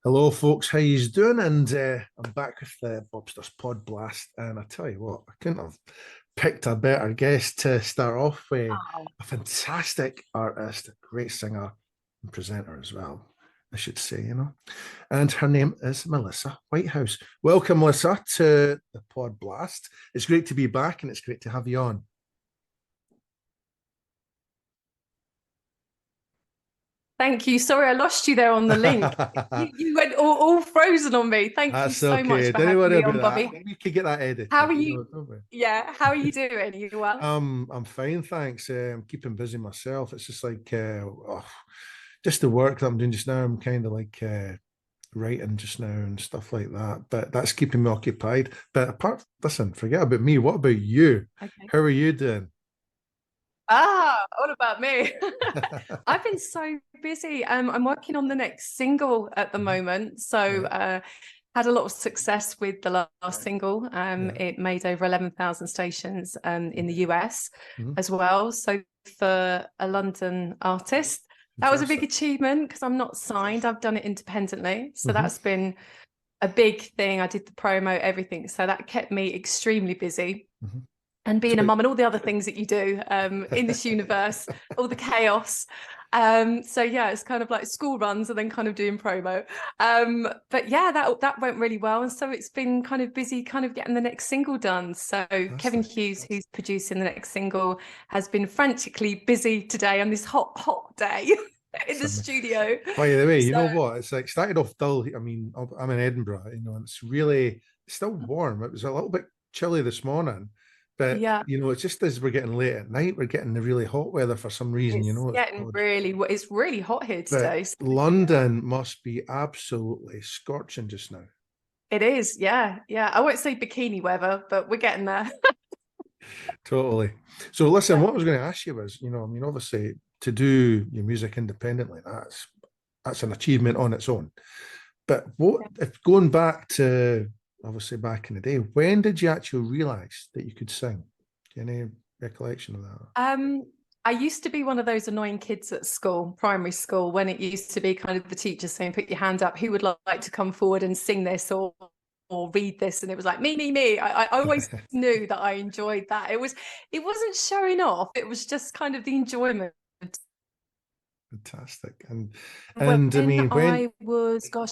Hello, folks. How you doing? And I'm back with the Bobster's Pod Blast. And I tell you what, I couldn't have picked a better guest to start off with. Wow. A fantastic artist, a great singer and presenter as well, I should say. And her name is Malissa Whitehouse. Welcome, Melissa, to the Pod Blast. It's great to be back, and it's great to have you on. Thank you. Sorry, I lost you there on the link. You went all frozen on me. Thank you That's so much okay. for Don't having worry me about on, that. Bobby. We could get that How edited. are you? Don't we? Yeah, how are you doing? Are you well? I'm fine, thanks. I'm keeping busy myself. It's just like just the work that I'm doing just now. I'm kind of like writing just now and stuff like that. But that's keeping me occupied. But listen, forget about me. What about you? Okay. How are you doing? What about me? I've been so busy. I'm working on the next single at the moment. So Right. had a lot of success with the last single. Yeah. It made over 11,000 stations in the US Mhm. as well. So for a London artist, that was a big Fantastic. achievement because I'm not signed. I've done it independently. So Hmm. that's been a big thing. I did the promo, everything. So that kept me extremely busy. Hmm. And being a So, mum and all the other things that you do in this universe, all the chaos. So yeah, it's kind of like school runs and then kind of doing promo. But yeah, that went really well. And so it's been kind of busy kind of getting the next single done. So Kevin fantastic. Hughes, who's producing the next single, has been frantically busy today on this hot day in the Some, studio. by the way, you So know what? It's like started off dull. I mean, I'm in Edinburgh, and it's really still warm. It was a little bit chilly this morning, but yeah. it's just as we're getting late at night, we're getting the really hot weather for some reason. It's It's getting odd. it's really hot here But today. So London must be absolutely scorching just now. it is, yeah, yeah. I won't say bikini weather, but we're getting there. Totally. So listen, what I was going to ask you was, I mean, obviously to do your music independently, that's an achievement on its own. But what if going back to obviously back in the day, when did you actually realize that you could sing? Any recollection of that? Um, I used to be one of those annoying kids at school, primary school, when it used to be kind of the teacher saying, "Put your hand up. Who would like to come forward and sing this or read this?" And it was like me, me, me. I always knew that I enjoyed that. It wasn't showing off. It was just kind of the enjoyment. Fantastic. And I When mean, when I was, gosh,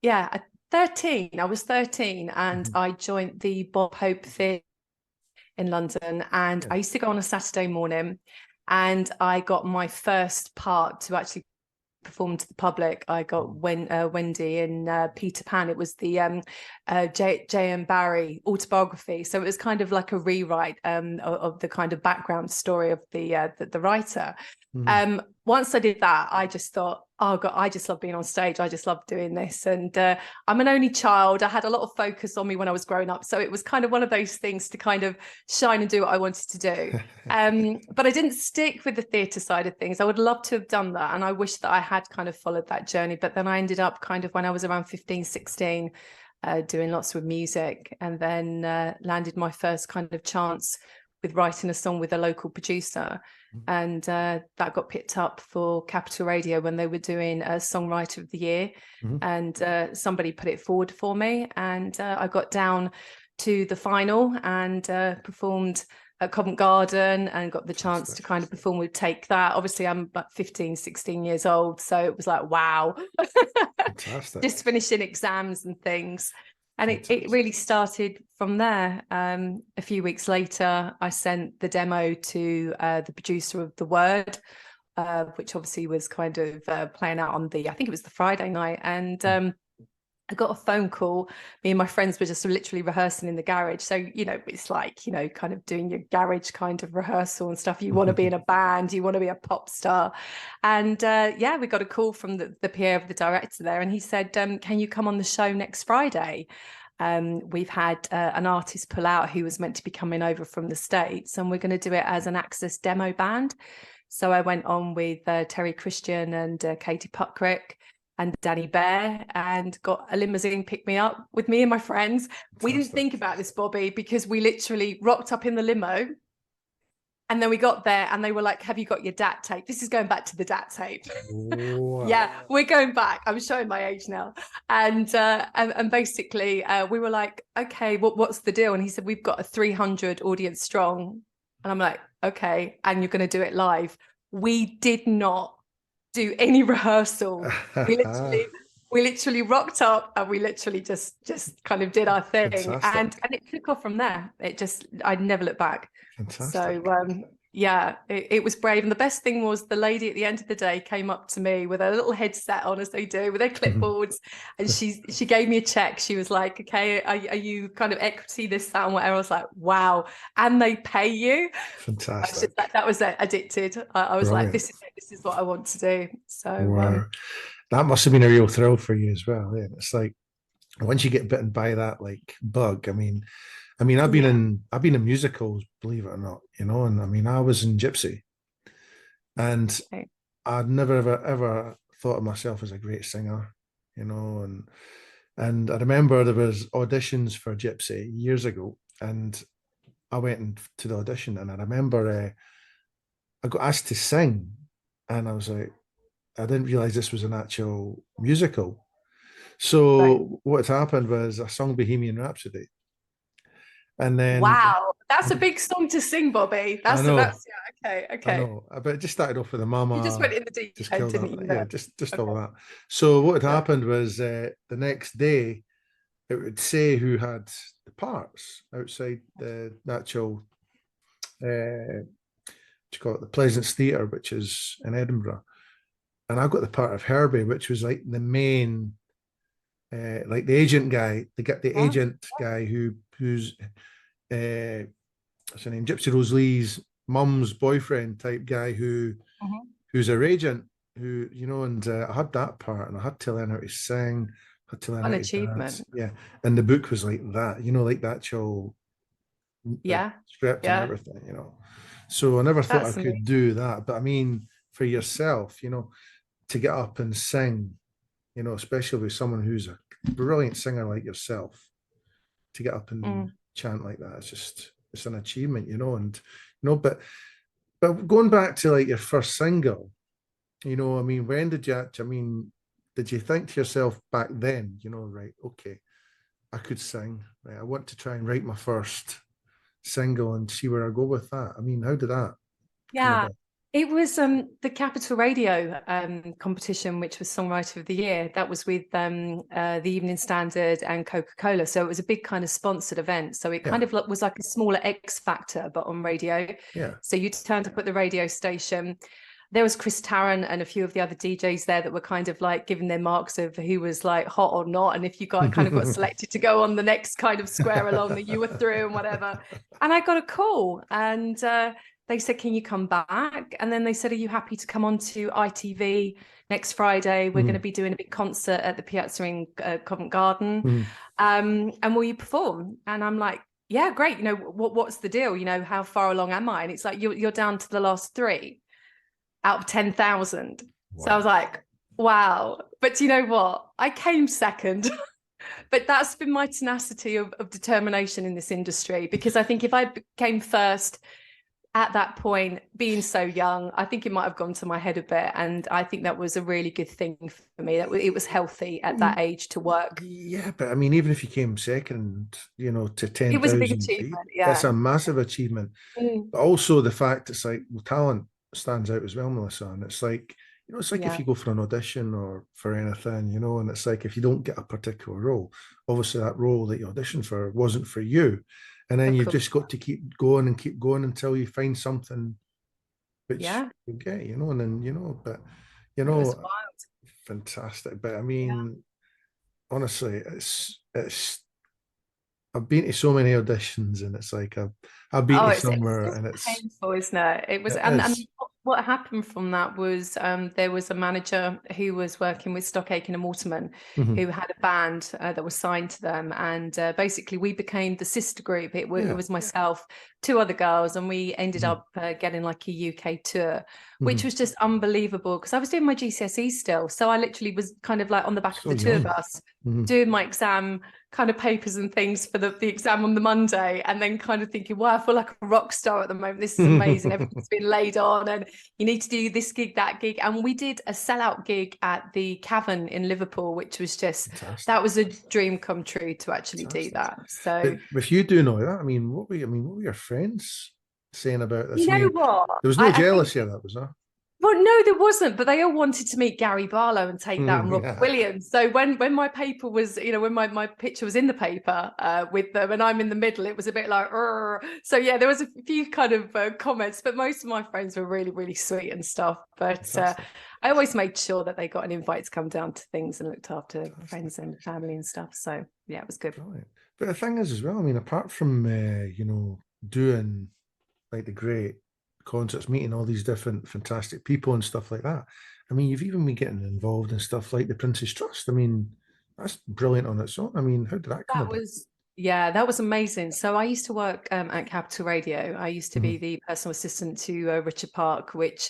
yeah, 13. I was 13, and Mhm. I joined the Bob Hope Theatre in London, and Yeah. I used to go on a Saturday morning, and I got my first part to actually perform to the public. I got Wendy in Peter Pan. It was the J.M. Barrie autobiography, so it was kind of like a rewrite of the kind of background story of the writer. Mhm. Once I did that, I just thought, oh God, I just love being on stage. I just love doing this. And I'm an only child. I had a lot of focus on me when I was growing up. So it was kind of one of those things to kind of shine and do what I wanted to do. But I didn't stick with the theatre side of things. I would love to have done that. And I wish that I had kind of followed that journey. But then I ended up kind of when I was around 15, 16, doing lots with music, and then landed my first kind of chance with writing a song with a local producer. And that got picked up for Capital Radio when they were doing a Songwriter of the Year. Mhm. And somebody put it forward for me. And I got down to the final and performed at Covent Garden and got the chance to Fantastic. kind of perform with Take That. Obviously, I'm about 15, 16 years old. So it was like, wow, Fantastic. just finishing exams and things. And it Fantastic. really started from there. A few weeks later, I sent the demo to the producer of The Word, which obviously was kind of playing out on I think it was the Friday night. And I got a phone call. Me and my friends were just literally rehearsing in the garage. So, it's like, kind of doing your garage kind of rehearsal and stuff. You want to be in a band, you want to be a pop star. And yeah, we got a call from the PA of the director there. And he said, can you come on the show next Friday? We've had an artist pull out who was meant to be coming over from the States, and we're going to do it as an Access demo band. So I went on with Terry Christian and Katie Puckrick and Danny Bear, and got a limousine pick me up with me and my friends. We didn't Fantastic. think about this, Bobby, because we literally rocked up in the limo And then we got there and they were like, have you got your DAT tape? This is going back to the DAT tape. Wow. Yeah, we're going back. I'm showing my age now. And basically we were like, okay, what's the deal? And he said, we've got a 300 audience strong. And I'm like, okay, and you're going to do it live. We did not do any rehearsal. We literally rocked up and we literally just kind of did our thing. Fantastic. And it took off from there. I'd never looked back. Fantastic. So yeah, it was brave. And the best thing was the lady at the end of the day came up to me with a little headset on, as they do, with their clipboards. And she gave me a check. She was like, okay, are you kind of equity, this, that, and whatever? I was like, wow. And they pay you. Fantastic. That was it. Addicted. I was Brilliant. like, this is it. This is what I want to do. So Wow. That must have been a real thrill for you as well. Yeah. It's like once you get bitten by that like bug, I mean, I've been in musicals, believe it or not, you know, and I mean, I was in Gypsy, and I'd never ever thought of myself as a great singer, you know, and I remember there was auditions for Gypsy years ago, and I went to the audition, and I remember I got asked to sing, and I was like, I didn't realize this was an actual musical. So what happened was I sung Bohemian Rhapsody. And then wow, that's a big song to sing, Bobby. I know, yeah, okay. I know, but it just started off with a You just went mama, in the deep just end, killed didn't that. you? Yeah, just all that. So what had happened was the next day it would say who had the parts outside the actual what do you call it, the Pleasance Theatre, which is in Edinburgh. And I got the part of Herbie, which was like the main, like the agent guy, the agent guy who's what's her name, Gypsy Rose Lee's mum's boyfriend type guy who's her agent, who, you know, and I had that part, and I had to learn how to sing, had to learn An how to achievement. dance. Yeah, and the book was like that, you know, like the actual script and everything, you know. So I never thought I could do that, but I mean, for yourself, you know, to get up and sing, you know, especially with someone who's a brilliant singer like yourself, to get up and chant like that, it's an achievement, you know. And you know, but going back to like your first single, you know, I mean, did you think to yourself back then, you know, right, okay, I could sing, right, I want to try and write my first single and see where I go with that? I mean, how did that come about? It was the Capital Radio competition, which was Songwriter of the Year. That was with the Evening Standard and Coca-Cola. So it was a big kind of sponsored event. So it kind of was like a smaller X Factor, but on radio. Yeah. So you turned up at the radio station. There was Chris Tarrant and a few of the other DJs there that were kind of like giving their marks of who was like hot or not. And if you got selected to go on the next kind of square along that you were through and whatever. And I got a call, and they said, can you come back? And then they said, are you happy to come on to ITV next Friday? We're going to be doing a big concert at the Piazza in Covent Garden. And will you perform? And I'm like, yeah, great. You know, what's the deal? You know, how far along am I? And it's like, you're down to the last 3 out of 10,000. Wow. So I was like, wow. But you know what? I came second. But that's been my tenacity of determination in this industry, because I think if I came first at that point, being so young, I think it might have gone to my head a bit. And I think that was a really good thing for me, that it was healthy at that age to work. Yeah, but I mean, even if you came second, you know, to 10,000, it was a big achievement. Yeah, it's a massive achievement. But also the fact it's like, well, talent stands out as well, Melissa. And it's like, you know, it's like if you go for an audition or for anything, you know, and it's like if you don't get a particular role, obviously that role that you auditioned for wasn't for you. And then you've just got to keep going until you find something which you get, you know, and then, you know, but, you know, fantastic. But I mean, honestly, it's I've been to so many auditions, and it's like I've been to somewhere, and it's painful, isn't it? It was, and what happened from that was there was a manager who was working with Stock Aitken and Waterman, who had a band that was signed to them, and basically we became the sister group. It was myself, two other girls, and we ended up getting like a UK tour, which was just unbelievable because I was doing my GCSE still. So I literally was kind of like on the back of the tour bus doing my exam kind of papers and things for the exam on the Monday, and then kind of thinking, wow, I feel like a rock star at the moment. This is amazing. Everything's been laid on and you need to do this gig, that gig. And we did a sellout gig at the Cavern in Liverpool, which was just, that was a dream come true to actually do that. So but with you doing all that, I mean, what were your friends saying about this? you I know mean, what? there was no jealousy of that, was there? Well, no, there wasn't, but they all wanted to meet Gary Barlow and take that and Robert Yeah. Williams. So when my paper was, when my picture was in the paper with them and I'm in the middle, it was a bit like, so yeah, there was a few kind of comments, but most of my friends were really, really sweet and stuff. But I always made sure that they got an invite to come down to things and looked after friends and family and stuff. So yeah, it was good. Brilliant. But the thing is as well, I mean, apart from, doing like the great concerts, meeting all these different fantastic people and stuff like that. I mean, you've even been getting involved in stuff like the Prince's Trust. I mean, that's brilliant on its own. I mean, how did that come about? That was amazing. So I used to work at Capital Radio. I used to be the personal assistant to Richard Park, which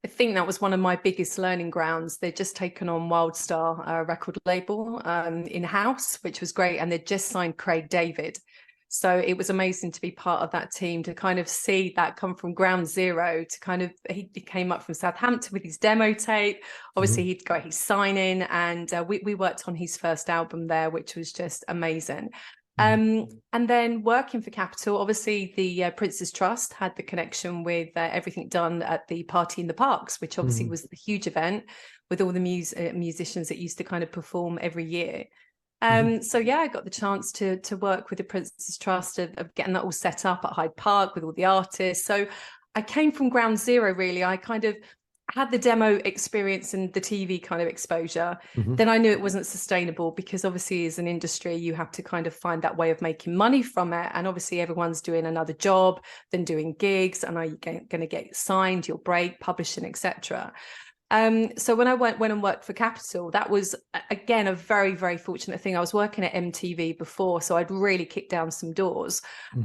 I think that was one of my biggest learning grounds. They'd just taken on Wildstar record label in-house, which was great. And they'd just signed Craig David. So it was amazing to be part of that team, to kind of see that come from ground zero to kind of, he came up from Southampton with his demo tape. Obviously, he'd got his sign-in, and we worked on his first album there, which was just amazing. And then working for Capital, obviously the Prince's Trust had the connection with everything done at the Party in the Parks, which obviously was the huge event with all the musicians that used to kind of perform every year. So yeah, I got the chance to work with the Prince's Trust of getting that all set up at Hyde Park with all the artists. So I came from ground zero, really. I kind of had the demo experience and the TV kind of exposure. Then I knew it wasn't sustainable because obviously as an industry, you have to kind of find that way of making money from it. And obviously everyone's doing another job, then doing gigs. And are you going to get signed, your break, publishing, etc. So when I went and worked for Capital, that was, again, a very, very fortunate thing. I was working at MTV before, so I'd really kicked down some doors.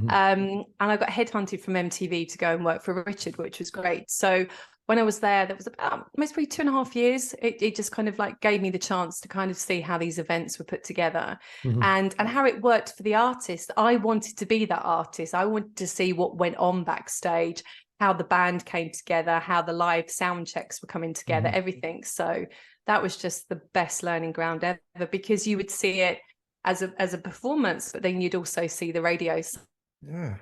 And I got headhunted from MTV to go and work for Richard, which was great. So when I was there, that was about most probably 2.5 years. It just kind of like gave me the chance to kind of see how these events were put together and how it worked for the artist. I wanted to be that artist. I wanted to see what went on backstage, how the band came together, how the live sound checks were coming together, everything. So that was just the best learning ground ever, because you would see it as a performance, but then you'd also see the radios. Yeah.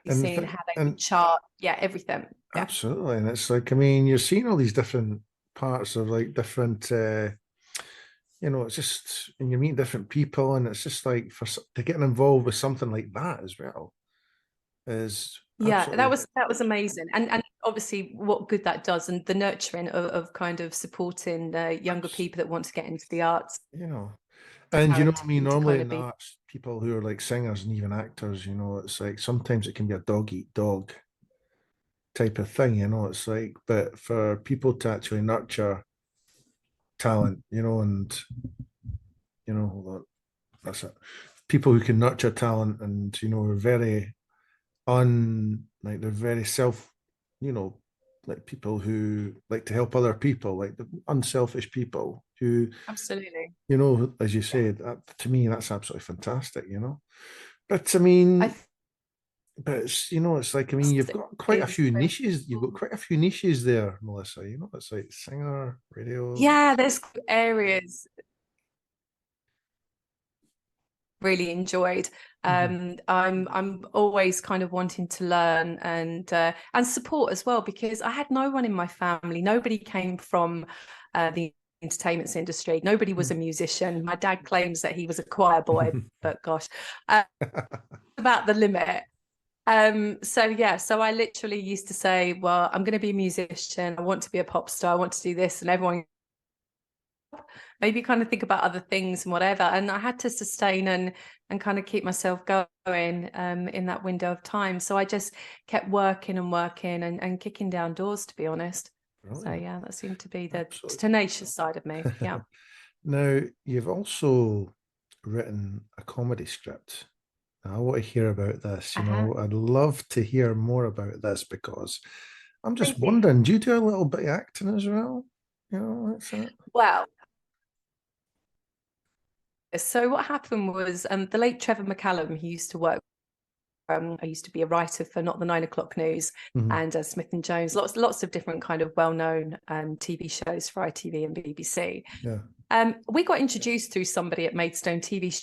Seeing how they would chart, everything. Yeah. Absolutely. And it's like, I mean, you're seeing all these different parts of like different it's just, and you're meeting different people, and it's just like to get involved with something like that as well is that was amazing, and obviously what good that does, and the nurturing of kind of supporting the younger people that want to get into the arts. And you know what I mean, normally in the arts, people who are like singers and even actors, it's like sometimes it can be a dog eat dog type of thing, it's like, but for people to actually nurture talent, and hold on, that's it. People who can nurture talent and are very they're very like people who like to help other people, like the unselfish people who absolutely, as you said, to me that's absolutely fantastic, but I mean, but it's like, I mean, you've got quite a few niches. You've got quite a few niches there, Melissa. It's like singer, radio. Yeah, there's areas really enjoyed. I'm always kind of wanting to learn and support as well, because I had no one in my family. Nobody came from the entertainment industry. Nobody was a musician. My dad claims that he was a choir boy, but gosh, about the limit. So I literally used to say, well, I'm going to be a musician. I want to be a pop star. I want to do this. And everyone maybe kind of think about other things and whatever. And I had to sustain and kind of keep myself going in that window of time. So I just kept working and kicking down doors, to be honest. Brilliant. So yeah, that seemed to be the tenacious side of me. Yeah. Now, you've also written a comedy script I want to hear about this. Uh-huh. I'd love to hear more about this because I'm just Thank you. wondering, do you do a little bit of acting as well? That's it. Well, so what happened was the late Trevor McCallum, he used to work. I used to be a writer for Not the 9 O'Clock News Mhm. and Smith and Jones, lots of different kind of well-known TV shows for ITV and BBC. Yeah. We got introduced through somebody at Maidstone TV.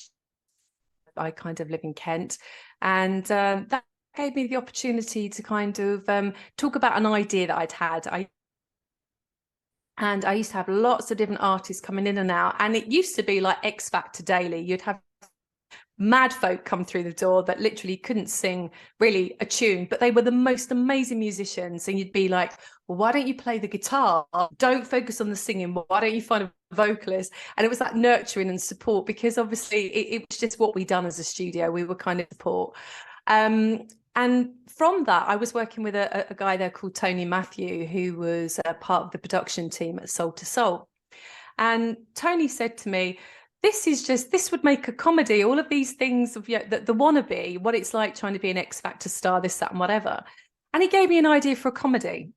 I kind of live in Kent, and that gave me the opportunity to kind of talk about an idea that I'd had. I used to have lots of different artists coming in and out, and it used to be like X Factor daily. You'd have mad folk come through the door that literally couldn't sing really a tune, but they were the most amazing musicians. And you'd be like, well, why don't you play the guitar? Don't focus on the singing. Why don't you find a vocalist? And it was that nurturing and support, because obviously it was just what we done as a studio. We were kind of support. And from that, I was working with a guy there called Tony Matthew, who was a part of the production team at Soul to Soul. And Tony said to me, this would make a comedy, all of these things of the wannabe, what it's like trying to be an X Factor star, this, that, and whatever. And he gave me an idea for a comedy.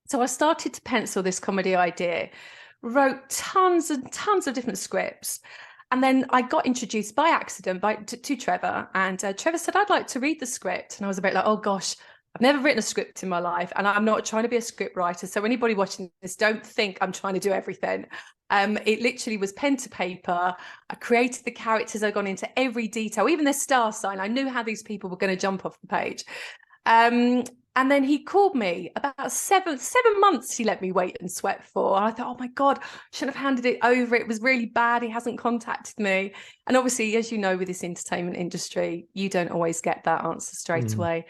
So I started to pencil this comedy idea, wrote tons and tons of different scripts. And then I got introduced by accident to Trevor. And Trevor said, I'd like to read the script. And I was a bit like, oh gosh, I've never written a script in my life, and I'm not trying to be a script writer. So anybody watching this, don't think I'm trying to do everything. It literally was pen to paper. I created the characters. I gone into every detail, even their star sign. I knew how these people were going to jump off the page. And then he called me about 7 months. He let me wait and sweat for. And I thought, oh my God, I shouldn't have handed it over. It was really bad. He hasn't contacted me. And obviously, as you know, with this entertainment industry, you don't always get that answer straight away.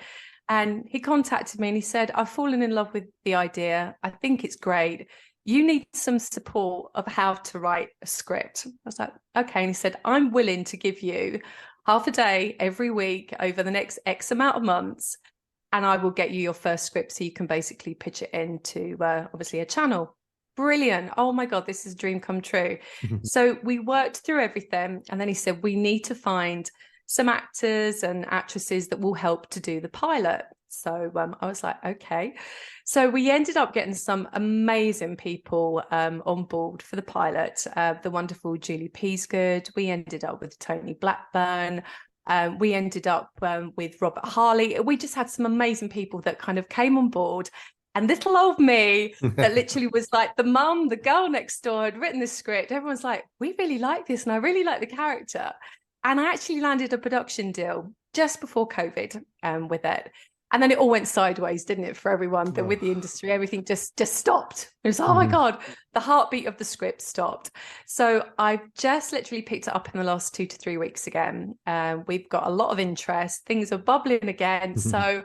And he contacted me and he said, I've fallen in love with the idea. I think it's great. You need some support of how to write a script. I was like, okay. And he said, I'm willing to give you half a day every week over the next X amount of months, and I will get you your first script so you can basically pitch it into obviously a channel. Brilliant. Oh my God, this is a dream come true. So we worked through everything. And then he said, we need to find some actors and actresses that will help to do the pilot. So I was like, okay. So we ended up getting some amazing people on board for the pilot. The wonderful Julie Peasgood. We ended up with Tony Blackburn. We ended up with Robert Harley. We just had some amazing people that kind of came on board. And little old me, that literally was like the mum, the girl next door, had written this script. Everyone's like, we really like this, and I really like the character. And I actually landed a production deal just before COVID with it. And then it all went sideways, didn't it, for everyone? That with the industry, everything just stopped. It was, oh my God, the heartbeat of the script stopped. So I've just literally picked it up in the last 2 to 3 weeks again. We've got a lot of interest. Things are bubbling again. So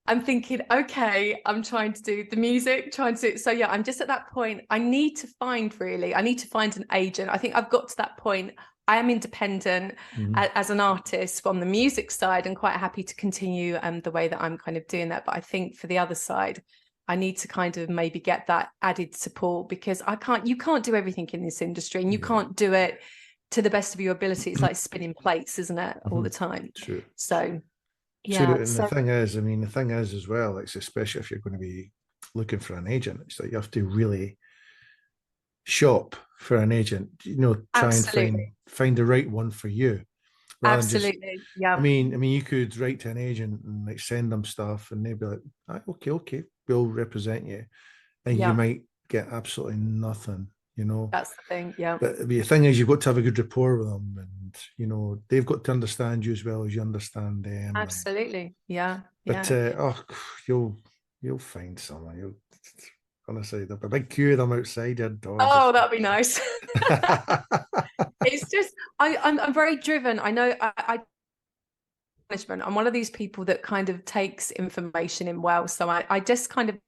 I'm thinking, okay, I'm trying to do the music, so yeah, I'm just at that point. I need to find an agent. I think I've got to that point. I am independent as an artist from the music side, and quite happy to continue the way that I'm kind of doing that. But I think for the other side, I need to kind of maybe get that added support, because you can't do everything in this industry, and you can't do it to the best of your ability. It's like spinning plates, isn't it, all the time? True. So True. yeah. And the thing is as well, it's especially if you're going to be looking for an agent, it's that you have to really shop for an agent, try and find the right one for you. Rather than just, Yeah. I mean, you could write to an agent and like send them stuff, and they'd be like, ah, okay, we'll represent you, and you might get absolutely nothing. That's the thing. Yeah. But the thing is, you've got to have a good rapport with them, and they've got to understand you as well as you understand them. Absolutely. Yeah. But you'll find someone. Honestly, there'll be a big queue of them outside your door. Oh, that'd be nice. It's just I'm very driven. I know management. I'm one of these people that kind of takes information in well. So I just kind of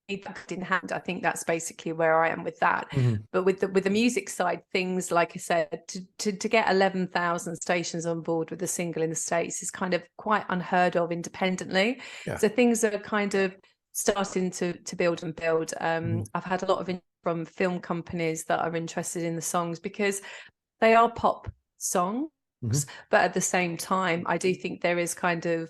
need that in hand. I think that's basically where I am with that. But with the music side, things like I said, to get 11,000 stations on board with a single in the States is kind of quite unheard of independently. So things are kind of starting to build and build. I've had a lot of from film companies that are interested in the songs, because they are pop songs. Mhm. but at the same time, I do think there is kind of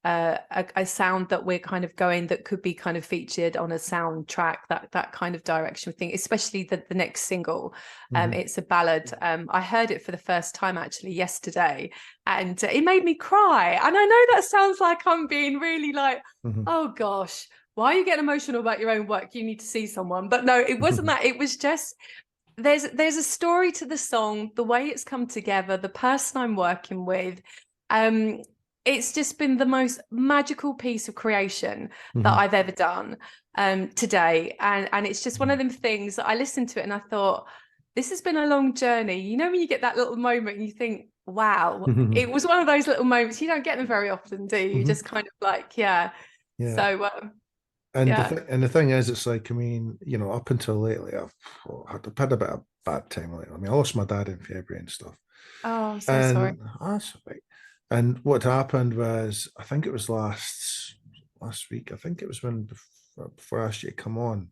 a sound that we're kind of going that could be kind of featured on a soundtrack, that kind of direction thing, especially the next single. Mhm. It's a ballad. I heard it for the first time actually yesterday, and it made me cry. And I know that sounds like I'm being really like, Mhm. oh gosh, why are you getting emotional about your own work? You need to see someone. But no, it wasn't that. It was just there's a story to the song, the way it's come together, the person I'm working with. It's just been the most magical piece of creation that Mhm. I've ever done today. And it's just one of them things that I listened to it and I thought, this has been a long journey. You know, when you get that little moment and you think, wow, Mhm. it was one of those little moments. You don't get them very often, do you? You Mhm. just kind of like, yeah. Yeah. So And yeah. the thing is, it's like, I mean, you know, up until lately, I've had a bit of a bad time lately. I mean, I lost my dad in February and stuff, Oh, I'm so sorry. and that's all right. And what happened was, I think it was last week. I think it was when before I asked you to come on,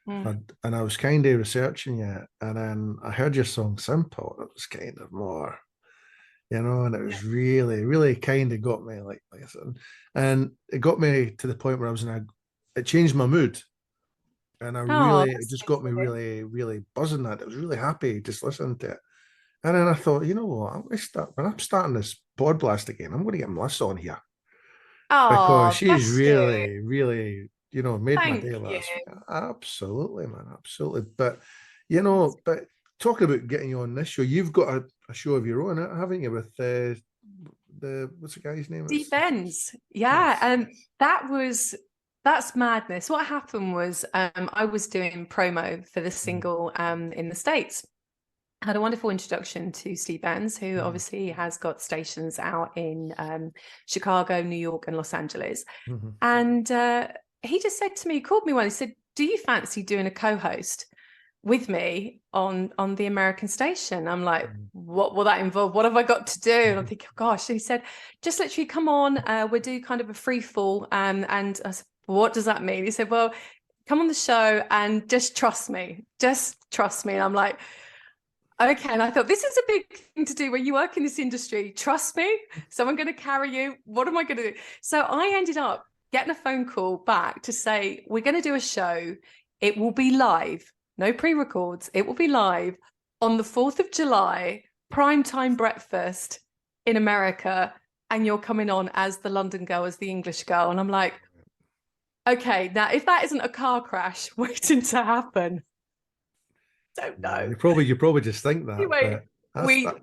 Mm. and I was kind of researching it, and then I heard your song "Simple." It was kind of more, you know, and it was really, really kind of got me like I said, and it got me to the point where I was in a, it changed my mood, and Oh, it that's just good got me to hear. really, really buzzing. That I was really happy just listening to it, and then I thought, you know what, I'm going to start when I'm starting this podcast again. I'm going to get Melissa on here because Oh, she's bless you. really, really, you know, made my day Thank you. last week. Absolutely, man, absolutely. But you know, but talking about getting you on this show, you've got a show of your own, haven't you? With the what's the guy's name? Deep It's ends. Yeah. yes. That's madness. What happened was I was doing promo for the single in the States. I had a wonderful introduction to Steve Benz, who Mm-hmm. obviously has got stations out in Chicago, New York, and Los Angeles. Mm-hmm. And he just said to me, he called me one, he said, do you fancy doing a co-host with me on the American station? I'm like, what will that involve? What have I got to do? And I'm thinking, oh, gosh. And he said, just literally come on. We'll do kind of a free fall. And I said, what does that mean? He said, well, come on the show and just trust me. Just trust me. And I'm like, okay. And I thought, this is a big thing to do when you work in this industry. Trust me. Someone going to carry you. What am I going to do? So I ended up getting a phone call back to say, we're going to do a show. It will be live, no pre-records. It will be live on the 4th of July, primetime breakfast in America. And you're coming on as the London girl, as the English girl. And I'm like, okay, now if that isn't a car crash waiting to happen, don't Yeah, know. you probably just think that, Anyway, but that's we that.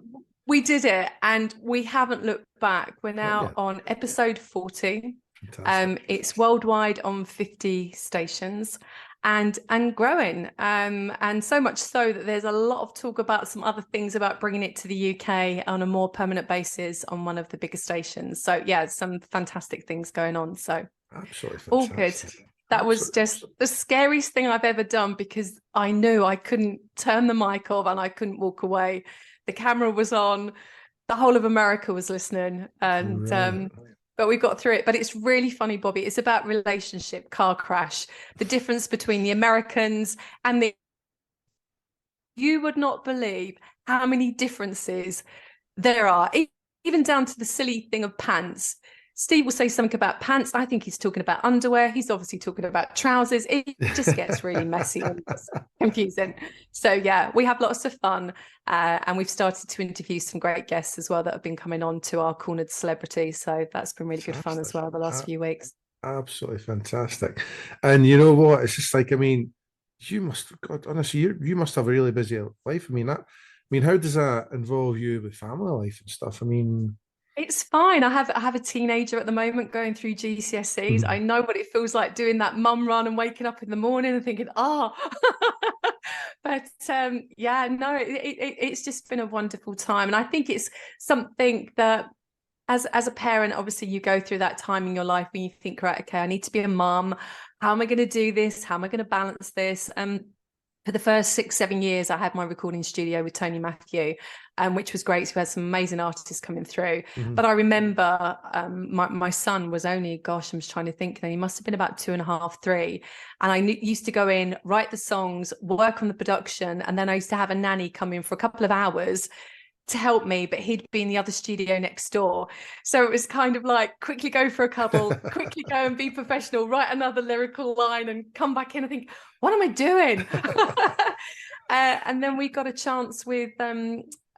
we did it and we haven't looked back. We're now Brilliant, on episode 40. fantastic. It's worldwide on 50 stations and growing. And so much so that there's a lot of talk about some other things about bringing it to the UK on a more permanent basis on one of the bigger stations. So yeah, some fantastic things going on. So Absolutely all good. fantastic. That was Absolutely. just the scariest thing I've ever done because I knew I couldn't turn the mic off and I couldn't walk away. The camera was on, the whole of America was listening, and Brilliant, brilliant. but we got through it. But it's really funny, Bobby. It's about relationship, car crash, the difference between the Americans and the. You would not believe how many differences there are, even down to the silly thing of pants. Steve will say something about pants. I think he's talking about underwear. He's obviously talking about trousers. It just gets really messy and confusing. So yeah, we have lots of fun. And we've started to interview some great guests as well that have been coming on to our Cornered Celebrity. So that's been really good fun as Fantastic. well the last few weeks. Absolutely fantastic. And you know what? It's just like, I mean, you must, God, honestly, you must have a really busy life. I mean, how does that involve you with family life and stuff? I mean, It's fine. I have a teenager at the moment going through GCSEs. I know what it feels like doing that mum run and waking up in the morning and thinking, oh, but yeah, no, it's just been a wonderful time. And I think it's something that as a parent, obviously you go through that time in your life when you think, right, okay, I need to be a mum. How am I going to do this? How am I going to balance this? For the first 6-7 years, I had my recording studio with Tony Matthew, which was great. So we had some amazing artists coming through. mhm. But I remember my son was only, gosh, I'm just trying to think then. He must have been about 2.5, 3. And I used to go in, write the songs, work on the production. And then I used to have a nanny come in for a couple of hours to help me, but he'd be in the other studio next door. So it was kind of like, quickly go for a couple, quickly go and be professional, write another lyrical line and come back in and think, what am I doing? And then we got a chance with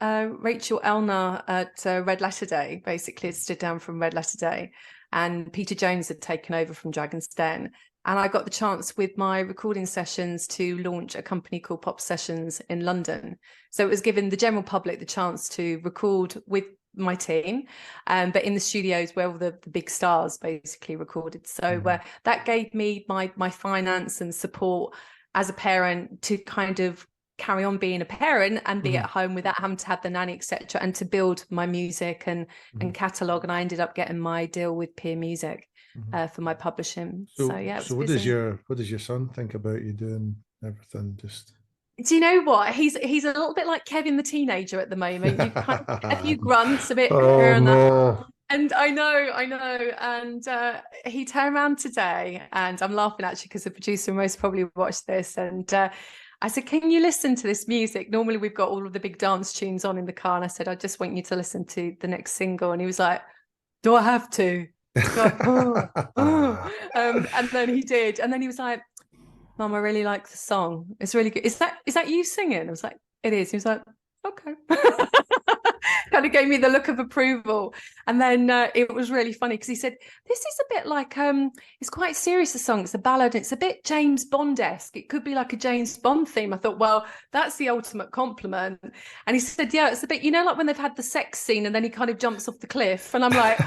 Rachel Elner at Red Letter Day, basically stood down from Red Letter Day, and Peter Jones had taken over from Dragon's Den. And I got the chance with my recording sessions to launch a company called Pop Sessions in London. So it was giving the general public the chance to record with my team, but in the studios where all the big stars basically recorded. So that gave me my finance and support as a parent to kind of carry on being a parent and be at home without having to have the nanny, etc., and to build my music and catalogue. And I ended up getting my deal with Peer Music for my publishing. So yeah. So what does your son think about you doing everything? Just, do you know what? He's a little bit like Kevin the teenager at the moment. You kind of a few grunts, a bit here and there. And I know. And he turned around today, and I'm laughing actually because the producer most probably watched this. And I said, can you listen to this music? Normally we've got all of the big dance tunes on in the car. And I said, I just want you to listen to the next single. And he was like, do I have to? Like, and then he did. And then he was like, Mum, I really like the song. It's really good. Is that you singing? I was like, it is. He was like, okay. Kind of gave me the look of approval. And then it was really funny because he said, this is a bit like, it's quite serious, the song. It's a ballad. It's a bit James Bond-esque. It could be like a James Bond theme. I thought, well, that's the ultimate compliment. And he said, yeah, it's a bit, like when they've had the sex scene and then he kind of jumps off the cliff. And I'm like,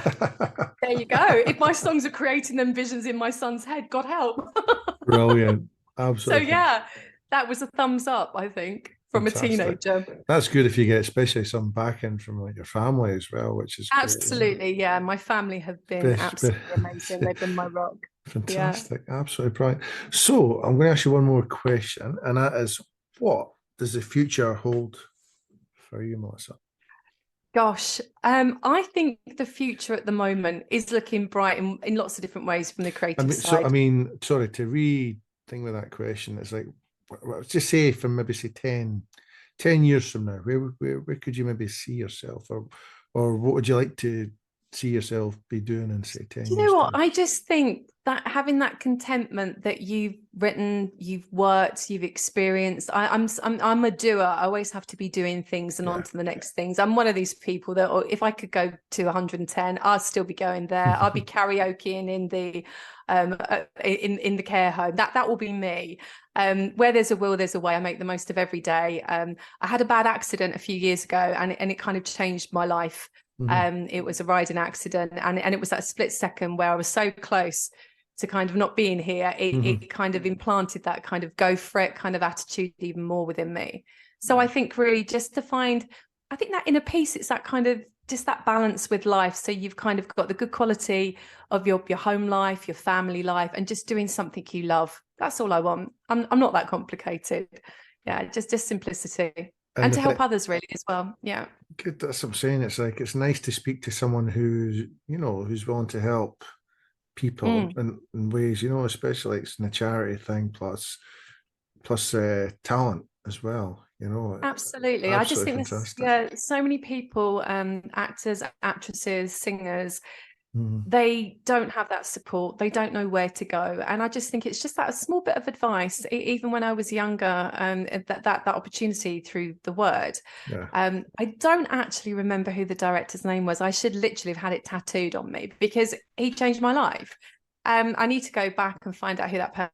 there you go. If my songs are creating them visions in my son's head, God help. Brilliant. Absolutely. So yeah, that was a thumbs up, I think, from Fantastic. A teenager. That's good if you get especially some backing from like your family as well, which is absolutely great, yeah. My family have been absolutely amazing. They've been my rock. Fantastic. Yeah. Absolutely brilliant. So I'm going to ask you one more question, and that is, what does the future hold for you, Melissa? Gosh, I think the future at the moment is looking bright in lots of different ways from the creative side. So, sorry, to re-think with that question, it's like, just say from maybe say 10 years from now, where could you maybe see yourself, or what would you like to see yourself be doing in say 10 years? You know what? I just think that having that contentment that you've written, you've worked, you've experienced. I'm a doer. I always have to be doing things and on to the next things. I'm one of these people that if I could go to 110, I'll still be going there. I'll be karaokeing in the in the care home. That will be me. Where there's a will, there's a way. I make the most of every day. I had a bad accident a few years ago, and it kind of changed my life. It was a riding accident, and it was that split second where I was so close to kind of not being here. It kind of implanted that kind of go for it kind of attitude even more within me. So I think really just to find, I think that inner peace, it's that kind of just that balance with life. So you've kind of got the good quality of your home life, your family life, and just doing something you love. That's all I want. I'm not that complicated. Yeah, just simplicity. And to help others really as well. Yeah. Good. That's what I'm saying. It's like, it's nice to speak to someone who's willing to help people in ways, especially it's in a charity thing, plus talent as well, Absolutely. I just think there's so many people, actors, actresses, singers, they don't have that support. They don't know where to go. And I just think it's just that small bit of advice, even when I was younger, that opportunity through the word. I don't actually remember who the director's name was. I should literally have had it tattooed on me because he changed my life. I need to go back and find out who that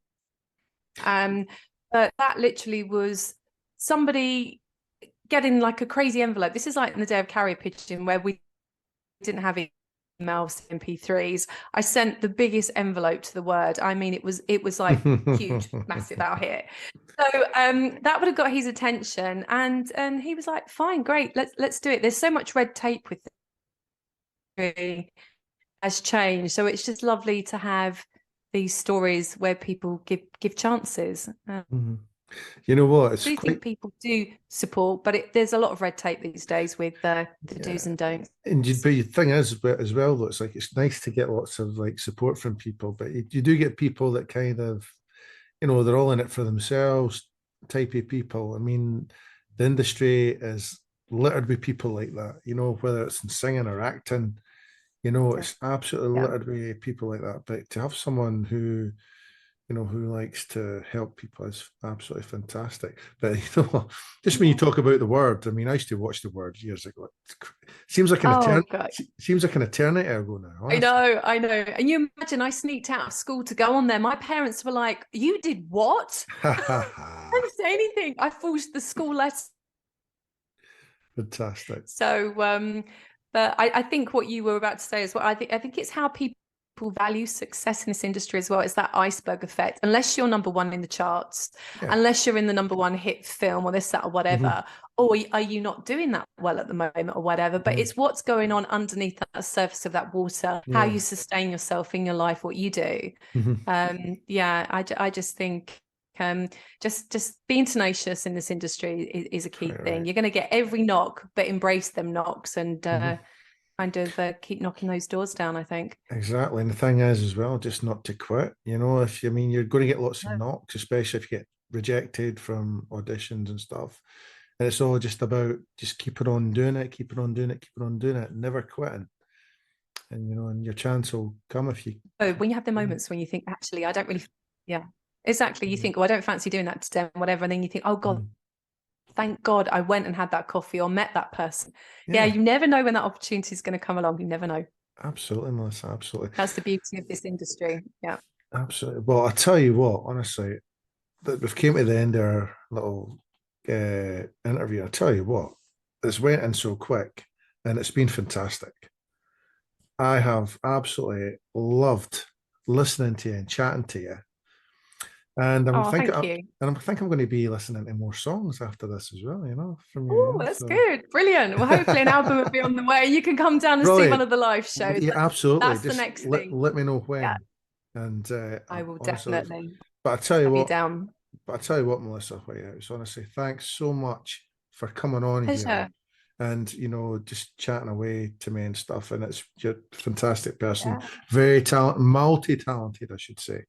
person. But that literally was somebody getting like a crazy envelope. This is like in the day of carrier pigeon where we didn't have emails, MP3s. I sent the biggest envelope to the word. I mean, it was like huge, massive out here. So that would have got his attention, and he was like, "Fine, great, let's do it." There's so much red tape with it has changed, so it's just lovely to have these stories where people give chances. You know what? I do think people do support, but there's a lot of red tape these days with the do's and don'ts. And but the thing is, as well, though, it's like it's nice to get lots of like support from people, but you do get people that kind of, they're all in it for themselves type of people. I mean, the industry is littered with people like that, you know, whether it's in singing or acting, you know, Yeah. it's absolutely Yeah. littered with people like that. But to have someone who, you know, who likes to help people is absolutely fantastic. But you know, just when you talk about the Word, I mean, I used to watch the Word years ago. Seems like an Oh God. seems like an eternity ago now. I Honestly. know, I know. And you imagine I sneaked out of school to go on there. My parents were like, "You did what?" Ha ha I ha! didn't say anything. I forged the school letter. Fantastic. So, but I think what you were about to say as well, I think it's how people value success in this industry as well. It's that iceberg effect. Unless you're number one in the charts, Yeah. unless you're in the number one hit film or this, that, or Mhm, whatever, or are you not doing that well at the moment or whatever? But mhm. it's what's going on underneath that surface of that water, how Yeah. you sustain yourself in your life, what you do. Mhm. Yeah, I just think just being tenacious in this industry is a key Quite thing. right. You're going to get every knock, but embrace them knocks and Mhm. kind of keep knocking those doors down, I think. Exactly. And the thing is, as well, just not to quit. You know, if I mean, you're going to get lots of Yeah. knocks, especially if you get rejected from auditions and stuff. And it's all just about just keeping on doing it, keeping on doing it, keeping on doing it, never quitting. And, you know, and your chance will come if you. So when you have the moments when you think, actually, I don't really, yeah, exactly. You think, oh, I don't fancy doing that today, whatever. And then you think, oh God, Mhm. thank God I went and had that coffee or met that person. Yeah, Yeah, you never know when that opportunity is going to come along. You never know. absolutely, Melissa. Absolutely. That's the beauty of this industry. Yeah. Absolutely. Well, I tell you what, honestly, that we've came to the end of our little interview. I tell you what, it's went in so quick and it's been fantastic. I have absolutely loved listening to you and chatting to you. And I'm Oh, thinking, thank you. and I think I'm going to be listening to more songs after this as well, you know, from you, you Oh, know. that's So good. Brilliant. Well, hopefully an album will be on the way. You can come down and see one brilliant. of the live shows. Yeah, absolutely. That's the Just next thing. let me know Yeah, when. And I will honestly, definitely but I tell you have you what, down. Melissa Whitehouse, honestly, thanks so much for coming on here Pleasure. and, you know, just chatting away to me and stuff. And it's you're a fantastic person, Yeah. very talented, multi-talented, I should say.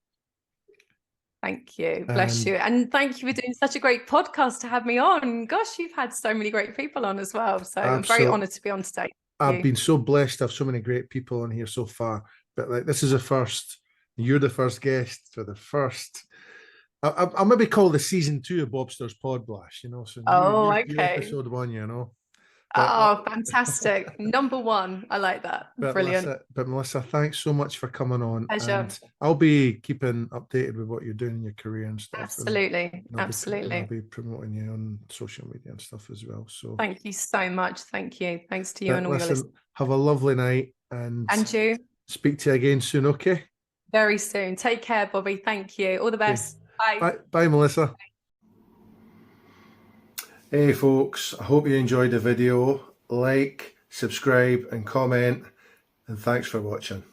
Thank you. Bless And you. And thank you for doing such a great podcast to have me on. Gosh, you've had so many great people on as well. So I'm very absolutely, honored to be on today. I've Thank you. been so blessed to have so many great people on here so far. But like, this is a first. You're the first guest for the first. I'll maybe call the season 2 of Bobster's Pod Blast, you know. So Oh, you're okay. episode 1, you know. But Oh, fantastic. Number one. I like that. Brilliant. But Melissa, thanks so much for coming on, Pleasure. and I'll be keeping updated with what you're doing in your career and stuff, Absolutely. and I'll Absolutely. be promoting you on social media and stuff as well. So, Thank you so much. Thank you. Thanks to you but and all your listeners. listen, have a lovely night, and And you speak to you again soon. Okay. very soon. Take care, Bobby. Thank you. All the Okay. best. Bye. Bye, Melissa. Hey, folks. I hope you enjoyed the video. Like, subscribe, and comment. And thanks for watching.